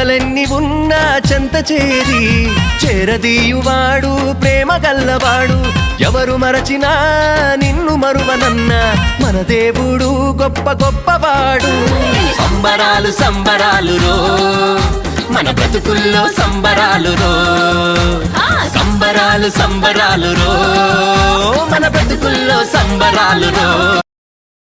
చింతలెన్ని ఉన్నా చెంత చేరి చేరదీయువాడు ప్రేమ గల్లవాడు ఎవరు మరచినా నిన్ను మరువనన్న మన దేవుడు గొప్ప గొప్పవాడు సంబరాలు సంబరాలు రో మన బ్రతుకుల్లో సంబరాలు రో సంబరాలు సంబరాలు రో మన బ్రతుకుల్లో సంబరాలు రో